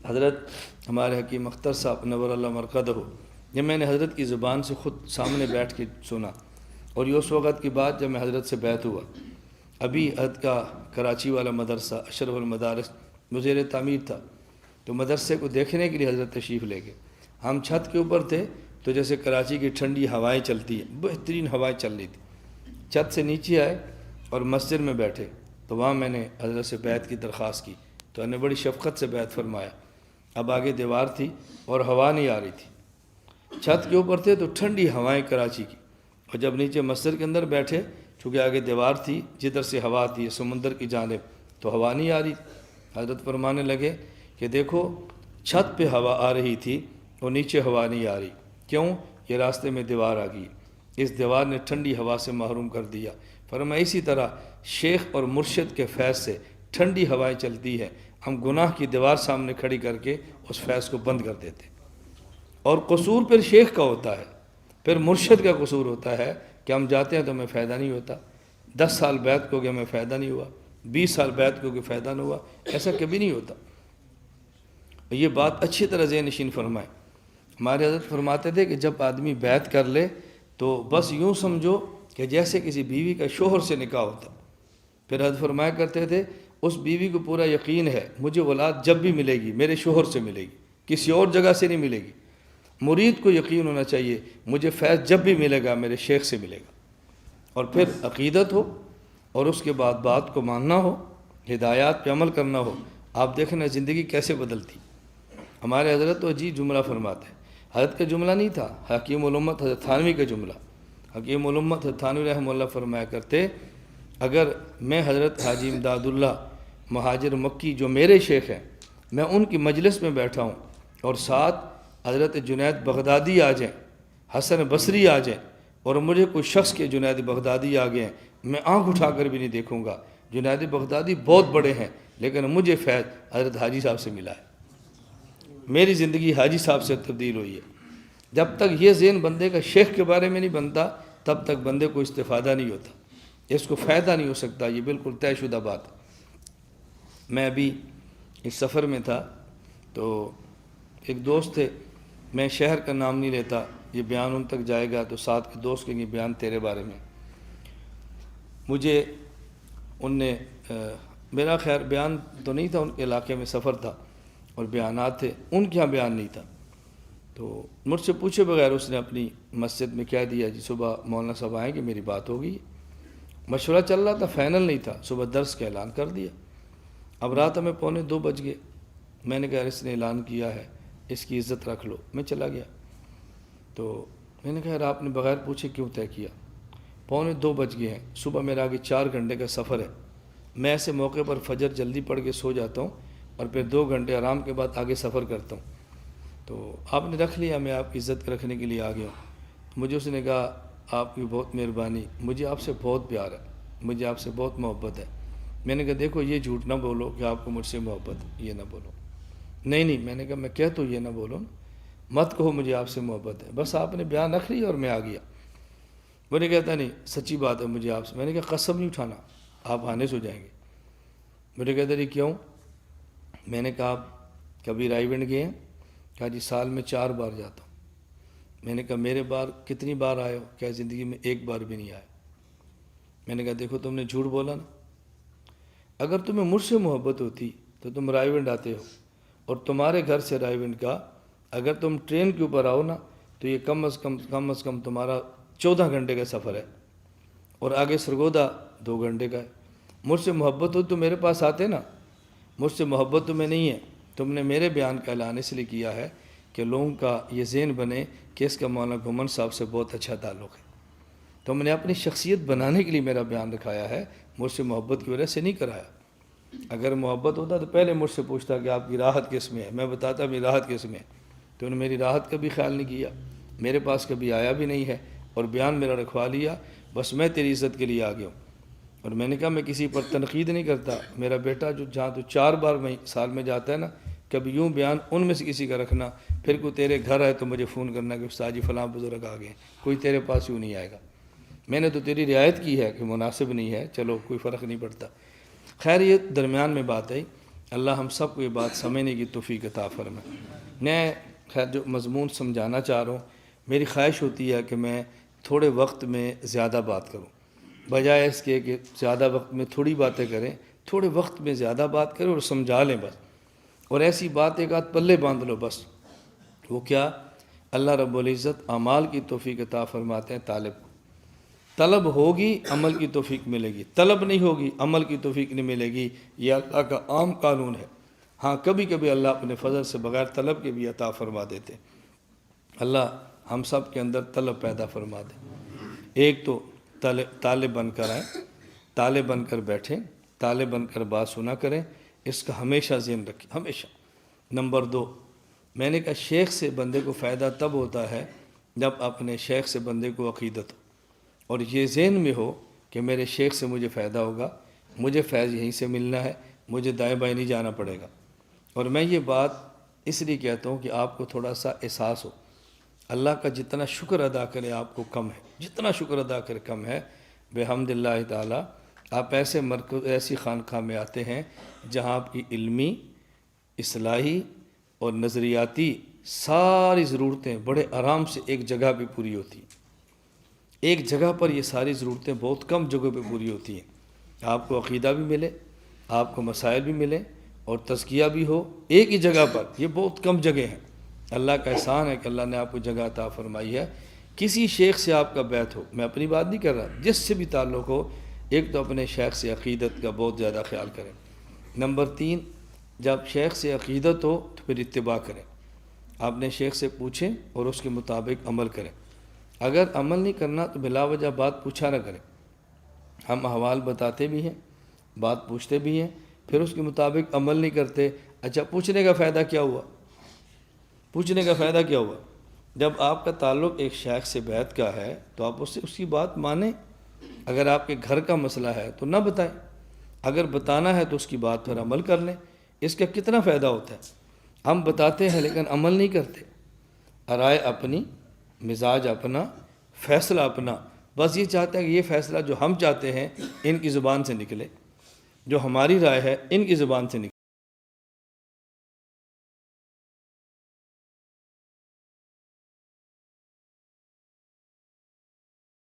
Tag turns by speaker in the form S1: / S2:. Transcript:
S1: حضرت ہمارے حکیم اختر صاحب نور اللہ مرقدہ، جب میں نے حضرت کی زبان سے خود سامنے بیٹھ کے سنا، اور یہ اس وقت کی بات جب میں حضرت سے بیعت ہوا، ابھی حضرت کا کراچی والا مدرسہ اشرف المدارس مزیر تعمیر تھا، تو مدرسے کو دیکھنے کے لیے حضرت تشریف لے گئے۔ ہم چھت کے اوپر تھے، تو جیسے کراچی کی ٹھنڈی ہوائیں چلتی ہیں، بہترین ہوائیں چل رہی تھی۔ چھت سے نیچے آئے اور مسجد میں بیٹھے، تو وہاں میں نے حضرت سے بیعت کی درخواست کی، تو انہوں نے بڑی شفقت سے بیعت فرمایا۔ اب آگے دیوار تھی اور ہوا نہیں آ رہی تھی، چھت کے اوپر تھے تو ٹھنڈی ہوائیں کراچی کی، اور جب نیچے مسجد کے اندر بیٹھے، چونکہ آگے دیوار تھی جدھر سے ہوا آتی ہے سمندر کی جانب، تو ہوا نہیں آ رہی۔ حضرت فرمانے لگے کہ دیکھو چھت پہ ہوا آ رہی تھی اور نیچے ہوا نہیں آ رہی، کیوں؟ یہ راستے میں دیوار آ گئی، اس دیوار نے ٹھنڈی ہوا سے محروم کر دیا۔ فرمایا اسی طرح شیخ اور مرشد کے فیض سے ٹھنڈی ہوائیں چلتی ہے، ہم گناہ کی دیوار سامنے کھڑی کر کے اس فیض کو بند کر دیتے، اور قصور پھر شیخ کا ہوتا ہے، پھر مرشد کا قصور ہوتا ہے کہ ہم جاتے ہیں تو ہمیں فائدہ نہیں ہوتا۔ 10 سال بیعت کو گیا ہمیں فائدہ نہیں ہوا، 20 سال بیعت کو گیا فائدہ نہیں ہوا، ایسا کبھی نہیں ہوتا۔ یہ بات اچھی طرح ذہن نشین فرمائیں۔ ہمارے حضرت فرماتے تھے کہ جب آدمی بیعت کر لے تو بس یوں سمجھو کہ جیسے کسی بیوی کا شوہر سے نکاح ہوتا۔ پھر حضرت فرمایا کرتے تھے اس بیوی کو پورا یقین ہے مجھے اولاد جب بھی ملے گی میرے شوہر سے ملے گی، کسی اور جگہ سے نہیں ملے گی۔ مرید کو یقین ہونا چاہیے مجھے فیض جب بھی ملے گا میرے شیخ سے ملے گا، اور پھر عقیدت ہو اور اس کے بعد بات کو ماننا ہو، ہدایات پہ عمل کرنا ہو۔ آپ دیکھنا زندگی کیسے بدلتی۔ ہمارے حضرت تو عجیب جملہ فرماتے ہیں، حضرت کا جملہ نہیں تھا، حکیم الامت حضرت تھانوی کا جملہ۔ حکیم الامت حضرت تھانوی رحمہ اللہ فرمایا کرتے، اگر میں حضرت حاجی امداد اللہ مہاجر مکی جو میرے شیخ ہیں، میں ان کی مجلس میں بیٹھا ہوں اور ساتھ حضرت جنید بغدادی آ جائیں، حسن بصری آ جائیں، اور مجھے کوئی شخص کے جنید بغدادی آ گئے ہیں، میں آنکھ اٹھا کر بھی نہیں دیکھوں گا۔ جنید بغدادی بہت بڑے ہیں لیکن مجھے فیض حضرت حاجی صاحب سے ملا ہے، میری زندگی حاجی صاحب سے تبدیل ہوئی ہے۔ جب تک یہ ذہن بندے کا شیخ کے بارے میں نہیں بنتا تب تک بندے کو استفادہ نہیں ہوتا، اس کو فائدہ نہیں ہو سکتا، یہ بالکل طے شدہ بات ہے۔ میں ابھی اس سفر میں تھا تو ایک دوست تھے، میں شہر کا نام نہیں لیتا، یہ بیان ان تک جائے گا تو ساتھ کے دوست کہیں گے بیان تیرے بارے میں۔ مجھے ان نے میرا خیر بیان تو نہیں تھا، ان کے علاقے میں سفر تھا اور بیانات تھے، ان کے یہاں بیان نہیں تھا، تو مجھ سے پوچھے بغیر اس نے اپنی مسجد میں کہہ دیا جی صبح مولانا صاحب آئیں گے، میری بات ہوگی۔ مشورہ چل رہا تھا، فائنل نہیں تھا، صبح درس کا اعلان کر دیا۔ اب رات ہمیں 1:45 بج گئے، میں نے کہا اس نے اعلان کیا ہے اس کی عزت رکھ لو، میں چلا گیا۔ تو میں نے کہا یار آپ نے بغیر پوچھے کیوں طے کیا؟ 1:45 بج گئے ہیں، صبح میرا آگے 4 گھنٹے کا سفر ہے، میں ایسے موقع پر فجر جلدی پڑھ کے سو جاتا ہوں اور پھر 2 گھنٹے آرام کے بعد آگے سفر کرتا ہوں، تو آپ نے رکھ لیا، میں آپ کی عزت رکھنے کے لیے آ گیا ہوں۔ مجھے اس نے کہا آپ کی بہت مہربانی، مجھے آپ سے بہت پیار ہے، مجھے آپ سے بہت محبت ہے۔ میں نے کہا دیکھو یہ جھوٹ نہ بولو کہ آپ کو مجھ سے محبت ہے، یہ نہ بولو۔ نہیں میں نے کہا میں کہہ تو یہ نہ بولو، مت کہو مجھے آپ سے محبت ہے، بس آپ نے بیان رکھ لیا اور میں آ گیا۔ مجھے کہتا نہیں سچی بات ہے مجھے آپ سے، میں نے کہا قسم نہیں اٹھانا، آپ آنے سے ہو جائیں گے۔ مجھے کہتا نہیں کیوں؟ میں نے کہا آپ کبھی رائے ونڈ گئے ہیں؟ کہا جی سال میں 4 بار جاتا ہوں۔ میں نے کہا میرے بار کتنی بار آئے ہو؟ کیا زندگی میں 1 بار بھی نہیں آئے۔ میں نے کہا دیکھو تم نے جھوٹ بولا نا، اگر تمہیں مجھ سے محبت ہوتی تو تم رائے ونڈ آتے ہو، اور تمہارے گھر سے رائے ونڈ کا اگر تم ٹرین کے اوپر آؤ نا تو یہ کم از کم تمہارا 14 گھنٹے کا سفر ہے، اور آگے سرگودا 2 گھنٹے کا ہے۔ مجھ سے محبت ہو تو میرے پاس آتے نا، مجھ سے محبت تمہیں نہیں ہے، تم نے میرے بیان کا اعلان اس لیے کیا ہے کہ لوگوں کا یہ ذہن بنے کہ اس کا مولانا گھمن صاحب سے بہت اچھا تعلق ہے۔ تم نے اپنی شخصیت بنانے کے لیے میرا بیان رکھایا ہے، مجھ سے محبت کی وجہ سے نہیں کرایا۔ اگر محبت ہوتا تو پہلے مجھ سے پوچھتا کہ آپ کی راحت کس میں ہے، میں بتاتا میری راحت کس میں ہے۔ تو انہوں نے میری راحت کا بھی خیال نہیں کیا، میرے پاس کبھی آیا بھی نہیں ہے، اور بیان میرا رکھوا لیا، بس میں تیری عزت کے لیے آ گیا ہوں۔ اور میں نے کہا میں کسی پر تنقید نہیں کرتا، میرا بیٹا جو جہاں تو 4 بار سال میں جاتا ہے نا، کبھی یوں بیان ان میں سے کسی کا رکھنا، پھر کوئی تیرے گھر آئے تو مجھے فون کرنا کہ استاد جی فلاں بزرگ آ گئے، کوئی تیرے پاس یوں نہیں آئے گا۔ میں نے تو تیری رعایت کی ہے کہ مناسب نہیں ہے، چلو کوئی فرق نہیں پڑتا۔ خیر یہ درمیان میں بات ہے اللہ ہم سب کو یہ بات سمجھنے کی توفیق عطا فرمائے۔ میں خیر جو مضمون سمجھانا چاہ رہا ہوں، میری خواہش ہوتی ہے کہ میں تھوڑے وقت میں زیادہ بات کروں، بجائے اس کے کہ زیادہ وقت میں تھوڑی باتیں کریں، تھوڑے وقت میں زیادہ بات کریں اور سمجھا لیں بس، اور ایسی بات ایک آدھ پلے باندھ لو بس۔ وہ کیا؟ اللہ رب العزت اعمال کی توفیق عطا فرماتے ہیں طالب کو۔ طلب ہوگی عمل کی توفیق ملے گی، طلب نہیں ہوگی عمل کی توفیق نہیں ملے گی، یہ اللہ کا عام قانون ہے۔ ہاں کبھی کبھی اللہ اپنے فضل سے بغیر طلب کے بھی عطا فرما دیتے۔ اللہ ہم سب کے اندر طلب پیدا فرما دے۔ ایک تو طالب بن کر آئیں، طالب بن کر بیٹھیں، طالب بن کر بات سنا کریں، اس کا ہمیشہ ذہن رکھیں، ہمیشہ۔ نمبر 2، میں نے کہا شیخ سے بندے کو فائدہ تب ہوتا ہے جب اپنے شیخ سے بندے کو عقیدت ہو، اور یہ ذہن میں ہو کہ میرے شیخ سے مجھے فائدہ ہوگا، مجھے فیض یہیں سے ملنا ہے، مجھے دائیں بائیں نہیں جانا پڑے گا۔ اور میں یہ بات اس لیے کہتا ہوں کہ آپ کو تھوڑا سا احساس ہو، اللہ کا جتنا شکر ادا کرے آپ کو کم ہے، جتنا شکر ادا کرے کم ہے۔ بحمد اللہ تعالیٰ آپ ایسے مرکز، ایسی خانقاہ میں آتے ہیں جہاں آپ کی علمی، اصلاحی اور نظریاتی ساری ضرورتیں بڑے آرام سے ایک جگہ پہ پوری ہوتی ہیں۔ ایک جگہ پر یہ ساری ضرورتیں بہت کم جگہ پہ پوری ہوتی ہیں۔ آپ کو عقیدہ بھی ملے، آپ کو مسائل بھی ملے اور تزکیہ بھی ہو ایک ہی جگہ پر، یہ بہت کم جگہ ہیں۔ اللہ کا احسان ہے کہ اللہ نے آپ کو جگہ عطا فرمائی ہے۔ کسی شیخ سے آپ کا بیعت ہو، میں اپنی بات نہیں کر رہا، جس سے بھی تعلق ہو، ایک تو اپنے شیخ سے عقیدت کا بہت زیادہ خیال کریں۔ نمبر 3، جب شیخ سے عقیدت ہو تو پھر اتباع کریں، اپنے شیخ سے پوچھیں اور اس کے مطابق عمل کریں۔ اگر عمل نہیں کرنا تو بلا وجہ بات پوچھا نہ کریں۔ ہم احوال بتاتے بھی ہیں، بات پوچھتے بھی ہیں، پھر اس کے مطابق عمل نہیں کرتے۔ اچھا پوچھنے کا فائدہ کیا ہوا؟ پوچھنے کا فائدہ کیا ہوا؟ جب آپ کا تعلق ایک شیخ سے بیعت کا ہے تو آپ اس سے اس کی بات مانیں۔ اگر آپ کے گھر کا مسئلہ ہے تو نہ بتائیں، اگر بتانا ہے تو اس کی بات پر عمل کر لیں۔ اس کا کتنا فائدہ ہوتا ہے؟ ہم بتاتے ہیں لیکن عمل نہیں کرتے، رائے اپنی، مزاج اپنا، فیصلہ اپنا، بس یہ چاہتے ہیں کہ یہ فیصلہ جو ہم چاہتے ہیں ان کی زبان سے نکلے، جو ہماری رائے ہے ان کی زبان سے نکلے۔